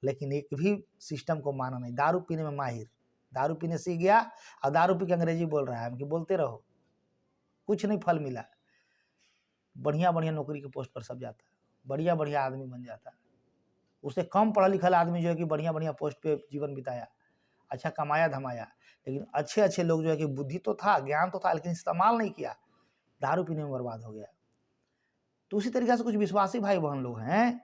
लेकिन एक भी सिस्टम को माना नहीं। दारू पीने में माहिर, दारू पीने सीख गया और दारू पी के अंग्रेजी बोल रहा है। हम कि बोलते रहो, कुछ नहीं फल मिला। बढ़िया बढ़िया नौकरी के पोस्ट पर सब जाता है, बढ़िया बढ़िया आदमी बन जाता है। उससे कम पढ़ा लिखा आदमी जो है कि बढ़िया बढ़िया पोस्ट पे जीवन बिताया, अच्छा कमाया धमाया, लेकिन अच्छे अच्छे लोग जो है कि बुद्धि तो था, ज्ञान तो था, लेकिन इस्तेमाल नहीं किया, दारू पीने में बर्बाद हो गया। तो उसी तरीके से कुछ विश्वासी भाई बहन लोग हैं,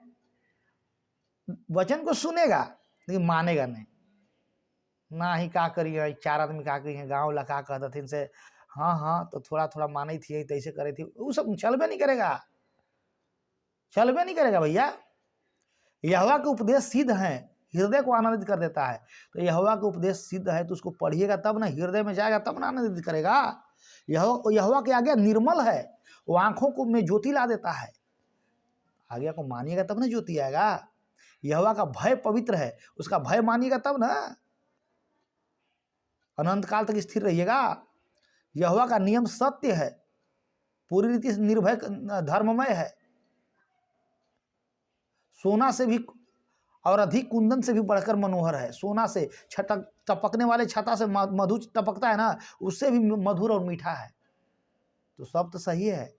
वचन को सुनेगा लेकिन मानेगा नहीं। ना ही का करिए, चार आदमी का करिए, गाँव लगा कहते थे से हाँ हाँ तो थोड़ा थोड़ा मानी थी, तैसे करे थी, वो सब चलबे नहीं करेगा, चलबे नहीं करेगा भैया। यहोवा के उपदेश सिद्ध है, हृदय को आनंदित कर देता है। तो यहोवा का उपदेश सिद्ध है तो उसको पढ़िएगा तब ना, हृदय में जाएगा तब ना आनंदित करेगा। यहोवा के आज्ञा निर्मल है, वो आंखों को में ज्योति ला देता है। आज्ञा को मानिएगा तब ना ज्योति आएगा। यहोवा का भय पवित्र है, उसका भय मानिएगा तब ना अनंत काल तक स्थिर रहिएगा। यहोवा का नियम सत्य है, पूरी रीति से निर्भय धर्ममय है, सोना से भी और अधिक कुंदन से भी बढ़कर मनोहर है। सोना से छटक टपकने वाले छता से मधु टपकता है ना, उससे भी मधुर और मीठा है। तो सब तो सही है,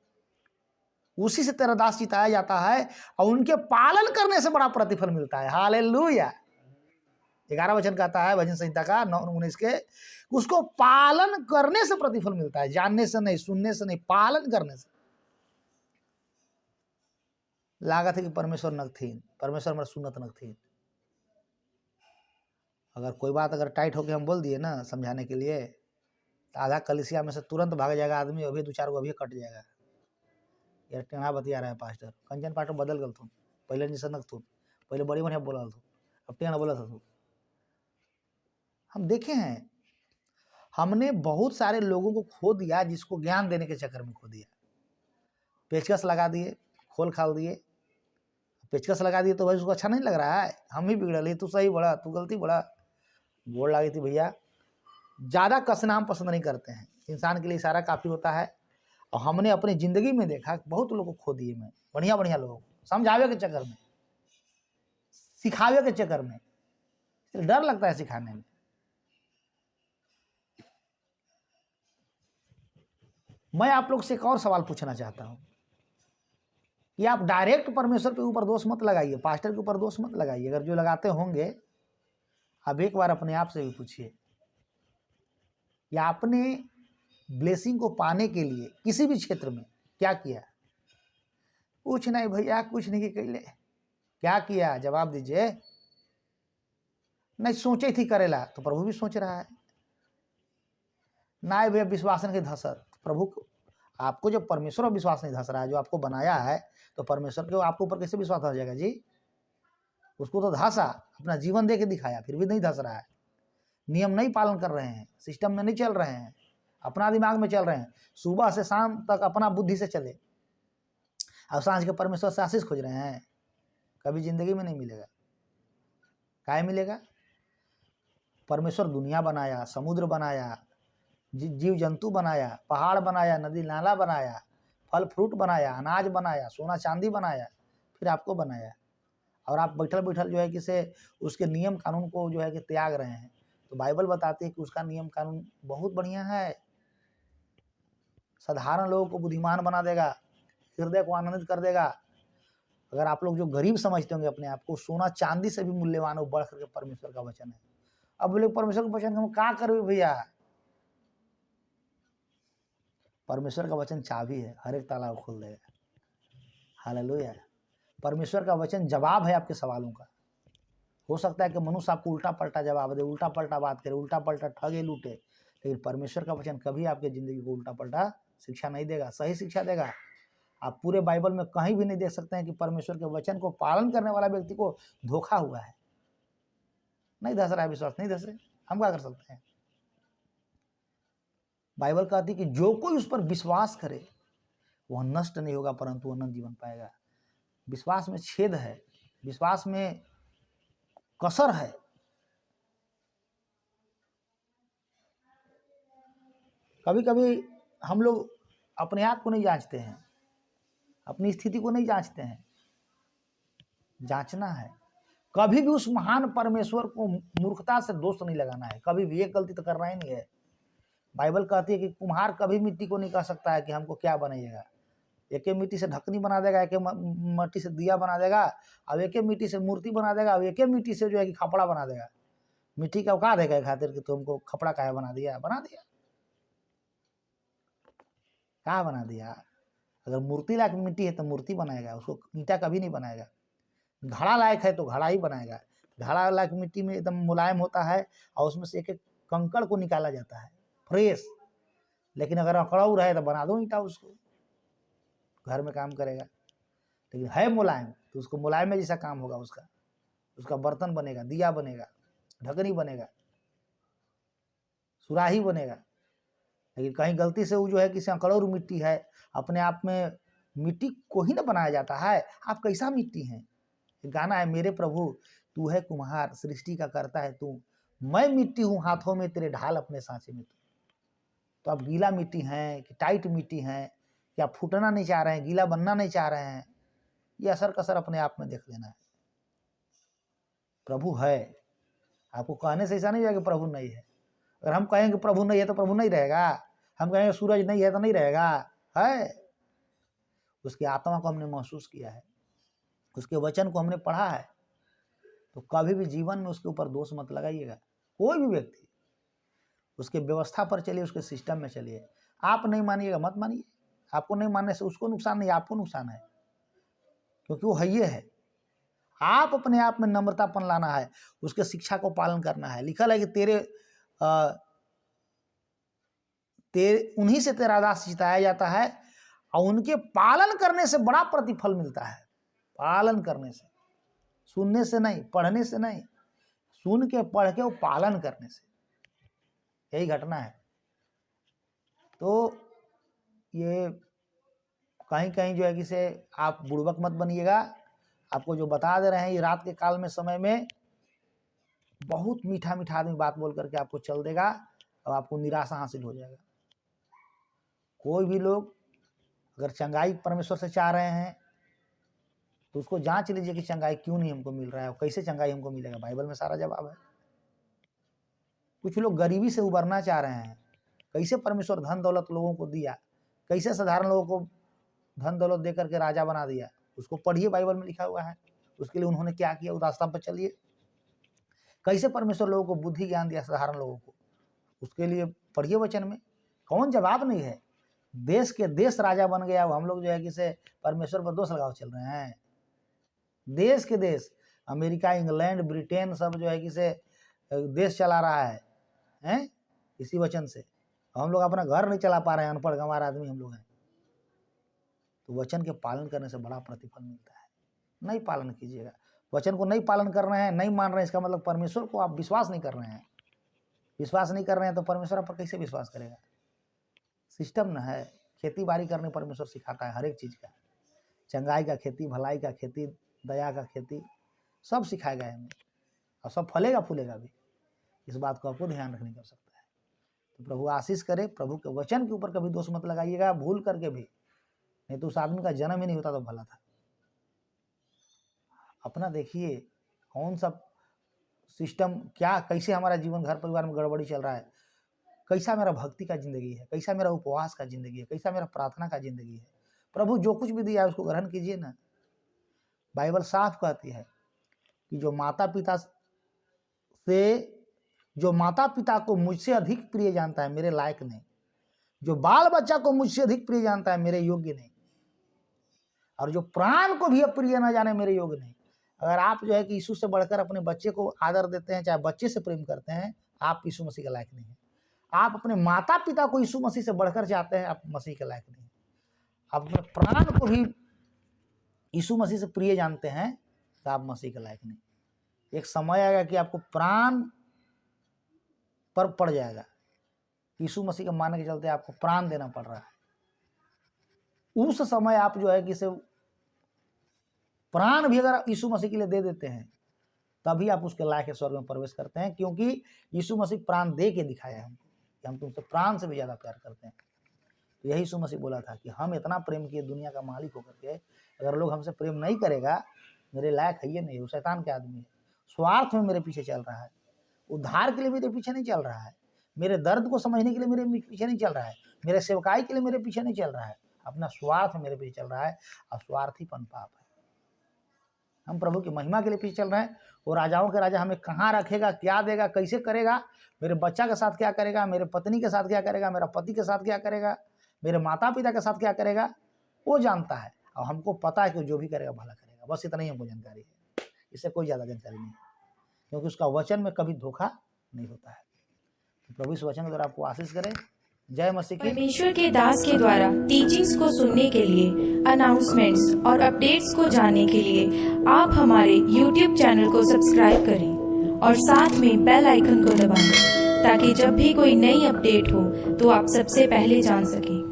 उसी से तेरा दास चिताया जाता है और उनके पालन करने से बड़ा प्रतिफल मिलता है। हालेलुया। 11 वचन कहता है भजन संहिता का 9:19 के, उसको पालन करने से प्रतिफल मिलता है, जानने से नहीं, सुनने से नहीं, पालन करने से। लागत है कि परमेश्वर नकथीन, परमेश्वर मेरा सुनत नकथीन। अगर कोई बात अगर टाइट होके हम बोल दिए ना समझाने के लिए, तो आधा कलिसिया में से तुरंत भाग जाएगा आदमी, अभी 2-4 गो अभी कट जाएगा। यार टेढ़ा बतिया रहा है पास्टर, कंचन पास्टर बदल गल तुम, पहले नहीं सनक तुम, पहले बड़ी बढ़िया बोला तुम, अब टेढ़ा बोला था तुम। हम देखे हैं, हमने बहुत सारे लोगों को खो दिया जिसको ज्ञान देने के चक्कर में खो दिया। पेचकस लगा दिए, खोल खाल दिए, पेचकस लगा दिए तो भाई उसको अच्छा नहीं लग रहा है, हम ही बिगड़ल, तू सही बड़ा, तू गलती बड़ा, बोल लगी थी भैया। ज़्यादा कसना हम पसंद नहीं करते हैं, इंसान के लिए इशारा काफ़ी होता है। और हमने अपनी ज़िंदगी में देखा बहुत लोगों को खो दिए, मैं बढ़िया बढ़िया लोगों को समझावे के चक्कर में, सिखावे के चक्कर में, डर लगता है सिखाने में। मैं आप लोग से एक और सवाल पूछना चाहता हूं कि आप डायरेक्ट परमेश्वर के ऊपर दोष मत लगाइए, पास्टर के ऊपर दोष मत लगाइए। अगर जो लगाते होंगे आप एक बार अपने आप से भी पूछिए कि आपने ब्लेसिंग को पाने के लिए किसी भी क्षेत्र में क्या किया। कुछ नहीं भैया, कुछ नहीं कैले, क्या किया जवाब दीजिए। नहीं सोचे थी करेला तो प्रभु भी सोच रहा है। ना भैया विश्वास नहीं धसत, प्रभु आपको जब परमेश्वर विश्वास नहीं धस रहा है, जो आपको बनाया है, तो परमेश्वर के आपके ऊपर कैसे विश्वास आ जाएगा जी। उसको तो धसा, अपना जीवन दे के दिखाया, फिर भी नहीं धस रहा है। नियम नहीं पालन कर रहे हैं, सिस्टम में नहीं चल रहे हैं, अपना दिमाग में चल रहे हैं। सुबह से शाम तक अपना बुद्धि से चले और सांझ के परमेश्वर से आशीष खोज रहे हैं, कभी जिंदगी में नहीं मिलेगा। काय मिलेगा। परमेश्वर दुनिया बनाया, समुद्र बनाया, जीव जंतु बनाया, पहाड़ बनाया, नदी नाला बनाया, फल फ्रूट बनाया, अनाज बनाया, सोना चांदी बनाया, फिर आपको बनाया। और आप बैठल बैठल जो है कि से उसके नियम कानून को जो है कि त्याग रहे हैं। तो बाइबल बताती है कि उसका नियम कानून बहुत बढ़िया है, साधारण लोगों को बुद्धिमान बना देगा, हृदय को आनंदित कर देगा। अगर आप लोग जो गरीब समझते होंगे अपने आप को, सोना चांदी से भी मूल्यवान हो बढ़ करके परमेश्वर का वचन है। अब बोले परमेश्वर का वचन हम क्या करें भैया। परमेश्वर का वचन चाबी है, हर एक ताला को खोल देगा। हालेलुया। परमेश्वर का वचन जवाब है आपके सवालों का। हो सकता है कि मनुष्य आपको उल्टा पलटा जवाब दे, उल्टा पलटा बात करे, उल्टा पलटा ठगे लूटे, लेकिन परमेश्वर का वचन कभी आपके ज़िंदगी को उल्टा पलटा शिक्षा नहीं देगा, सही शिक्षा देगा। आप पूरे बाइबल में कहीं भी नहीं देख सकते हैं कि परमेश्वर के वचन को पालन करने वाला व्यक्ति को धोखा हुआ है। नहीं धस रहा है विश्वास, नहीं धस रहे, हम क्या कर सकते हैं। बाइबल कहती है कि जो कोई उस पर विश्वास करे वह नष्ट नहीं होगा परंतु अनंत जीवन पाएगा। विश्वास में छेद है, विश्वास में कसर है। कभी कभी हम लोग अपने आप को नहीं जांचते हैं, अपनी स्थिति को नहीं जांचते हैं। जांचना है। कभी भी उस महान परमेश्वर को मूर्खता से दोष नहीं लगाना है, कभी भी। एक गलती तो करना ही नहीं है। बाइबल कहती है कि कुम्हार कभी मिट्टी को नहीं कह सकता है कि हमको क्या बनाइएगा। एक मिट्टी से ढकनी बना देगा, एक मिट्टी से दिया बना देगा, अब एक मिट्टी से मूर्ति बना देगा, अब एक मिट्टी से जो है कि खपड़ा बना देगा। मिट्टी का औकात है क्या खातिर कि तुमको खपड़ा काहे बना दिया? बना दिया, क्या बना दिया? अगर मूर्ति लायक मिट्टी है तो मूर्ति बनाएगा, उसको ईंटा कभी नहीं बनाएगा। घड़ा लायक है तो घड़ा ही बनाएगा। घड़ा लायक मिट्टी में एकदम मुलायम होता है और उसमें से एक एक कंकड़ को निकाला जाता है फ्रेश। लेकिन अगर अकड़ाऊ रहे तो बना दो ईंटा, उसको घर में काम करेगा। लेकिन है मुलायम तो उसको मुलायम में जैसा काम होगा, उसका बर्तन बनेगा, दिया बनेगा, ढकनी बनेगा, सुराही बनेगा। लेकिन कहीं गलती से वो जो है कि अकड़ाऊ मिट्टी है, अपने आप में मिट्टी को ही ना बनाया जाता है। आप कैसा मिट्टी हैं? गाना है, मेरे प्रभु तू है कुम्हार, सृष्टि का करता है तू, मैं मिट्टी हूँ हाथों में तेरे, ढाल अपने सांचे में तू। तो आप गीला मिट्टी हैं कि टाइट मिट्टी हैं, कि आप फूटना नहीं चाह रहे हैं, गीला बनना नहीं चाह रहे हैं, ये असर कसर अपने आप में देख लेना है। प्रभु है, आपको कहने से ऐसा नहीं है कि प्रभु नहीं है। अगर हम कहेंगे प्रभु नहीं है तो प्रभु नहीं रहेगा, हम कहेंगे सूरज नहीं है तो नहीं रहेगा। है, उसकी आत्मा को हमने महसूस किया है, उसके वचन को हमने पढ़ा है। तो कभी भी जीवन में उसके ऊपर दोष मत लगाइएगा। कोई भी व्यक्ति, उसके व्यवस्था पर चलिए, उसके सिस्टम में चलिए। आप नहीं मानिएगा मत मानिए, आपको नहीं मानने से उसको नुकसान नहीं, आपको नुकसान है, क्योंकि वो है ये है। आप अपने आप में नम्रतापन लाना है, उसके शिक्षा को पालन करना है। लिखल है कि उन्हीं से तेरा दास जिताया जाता है और उनके पालन करने से बड़ा प्रतिफल मिलता है। पालन करने से, सुनने से नहीं, पढ़ने से नहीं, सुन के पढ़ के वो पालन करने से, यही घटना है। तो ये कहीं कहीं जो है कि से आप बुड़बक मत बनिएगा। आपको जो बता दे रहे हैं, ये रात के काल में समय में बहुत मीठा मीठा आदमी बात बोल करके आपको चल देगा और आपको निराशा हासिल हो जाएगा। कोई भी लोग अगर चंगाई परमेश्वर से चाह रहे हैं तो उसको जांच लीजिए कि चंगाई क्यों नहीं हमको मिल रहा है और कैसे चंगाई हमको मिलेगा। बाइबल में सारा जवाब है। कुछ लोग गरीबी से उबरना चाह रहे हैं, कैसे परमेश्वर धन दौलत लोगों को दिया, कैसे साधारण लोगों को धन दौलत दे करके राजा बना दिया, उसको पढ़िए, बाइबल में लिखा हुआ है। उसके लिए उन्होंने क्या किया, उस रास्ता पर चलिए। कैसे परमेश्वर लोगों को बुद्धि ज्ञान दिया साधारण लोगों को, उसके लिए पढ़िए वचन में। कौन जवाब नहीं है। देश के देश राजा बन गया, हम लोग जो है कि से परमेश्वर पर दोष लगाओ चल रहे हैं। देश के देश, अमेरिका, इंग्लैंड, ब्रिटेन सब जो है कि से देश चला रहा है इसी वचन से। हम लोग अपना घर नहीं चला पा रहे हैं, अनपढ़ गंवार आदमी हम लोग हैं। तो वचन के पालन करने से बड़ा प्रतिफल मिलता है। नहीं पालन कीजिएगा, वचन को नहीं पालन कर रहे हैं, नहीं मान रहे हैं, इसका मतलब परमेश्वर को आप विश्वास नहीं कर रहे हैं। विश्वास नहीं कर रहे हैं तो परमेश्वर पर कैसे विश्वास करेगा। सिस्टम न है, खेती बाड़ी करने परमेश्वर सिखाता है, हर एक चीज़ का, चंगाई का खेती, भलाई का खेती, दया का खेती, सब सिखाया गया है हमें, और सब फलेगा फूलेगा भी। इस बात को आपको ध्यान रखने की आवश्यकता है। तो प्रभु आशीष करे। प्रभु के वचन के ऊपर कभी दोष मत लगाइएगा, भूल करके भी, नहीं तो उस आदमी का जन्म ही नहीं होता तो भला था। अपना देखिए कौन सा सिस्टम, क्या कैसे हमारा जीवन घर परिवार में गड़बड़ी चल रहा है, कैसा मेरा भक्ति का जिंदगी है, कैसा मेरा उपवास का जिंदगी है, कैसा मेरा प्रार्थना का जिंदगी है। प्रभु जो कुछ भी दिया है उसको ग्रहण कीजिए ना। बाइबल साफ कहती है कि जो माता पिता को मुझसे अधिक प्रिय जानता है मेरे लायक नहीं, जो बाल बच्चा को मुझसे अधिक प्रिय जानता है मेरे योग्य नहीं, और जो प्राण को भी अप्रिय न जाने मेरे योग्य नहीं। अगर आप जो है कि यीशु से बढ़कर अपने बच्चे को आदर देते हैं, चाहे बच्चे से प्रेम करते हैं, आप यीशु मसीह के लायक नहीं है। आप अपने माता पिता को यीशु मसीह से बढ़कर चाहते हैं, आप मसीह के लायक नहीं। आप अपने प्राण को भी यीशु मसीह से प्रिय जानते हैं तो आप मसीह के लायक नहीं। एक समय आएगा कि आपको प्राण पर पड़ जाएगा, यीशु मसीह के मानने के चलते आपको प्राण देना पड़ रहा है। उस समय आप जो है कि से प्राण भी अगर यीशु मसीह के लिए दे देते हैं तभी आप उसके लायक स्वर्ग में प्रवेश करते हैं, क्योंकि यीशु मसीह प्राण दे के दिखाया है हमको कि हम तुमसे प्राण से भी ज़्यादा प्यार करते हैं। तो यही यीशु मसीह बोला था कि हम इतना प्रेम किए दुनिया का मालिक होकर के, अगर लोग हमसे प्रेम नहीं करेगा मेरे लायक है ये नहीं, वो शैतान के आदमी है, स्वार्थ में मेरे पीछे चल रहा है, उद्धार के लिए मेरे पीछे नहीं चल रहा है, मेरे दर्द को समझने के लिए मेरे पीछे नहीं चल रहा है, मेरे सेवकाई के लिए मेरे पीछे नहीं चल रहा है, अपना स्वार्थ मेरे पीछे चल रहा है। और स्वार्थीपन पाप है। हम प्रभु की महिमा के लिए पीछे चल रहे हैं। वो राजाओं के राजा हमें कहाँ रखेगा, क्या देगा, कैसे करेगा, मेरे बच्चा के साथ क्या करेगा, मेरे पत्नी के साथ क्या करेगा, मेरा पति के साथ क्या करेगा, मेरे माता पिता के साथ क्या करेगा, वो जानता है। और हमको पता है कि वो जो भी करेगा भला करेगा। बस इतना ही हमको जानकारी है, इससे कोई ज़्यादा जानकारी नहीं है, क्योंकि उसका वचन में कभी धोखा नहीं होता है। तो प्रभु इस वचन के द्वारा आपको आशीष करे। जय मसीह की। परमेश्वर के दास के द्वारा टीचिंग्स को सुनने के लिए, अनाउंसमेंट्स और अपडेट्स को जानने के लिए आप हमारे YouTube चैनल को सब्सक्राइब करें और साथ में बेल आइकन को दबाएं, ताकि जब भी कोई नई अपडेट हो तो आप सबसे पहले जान सकें।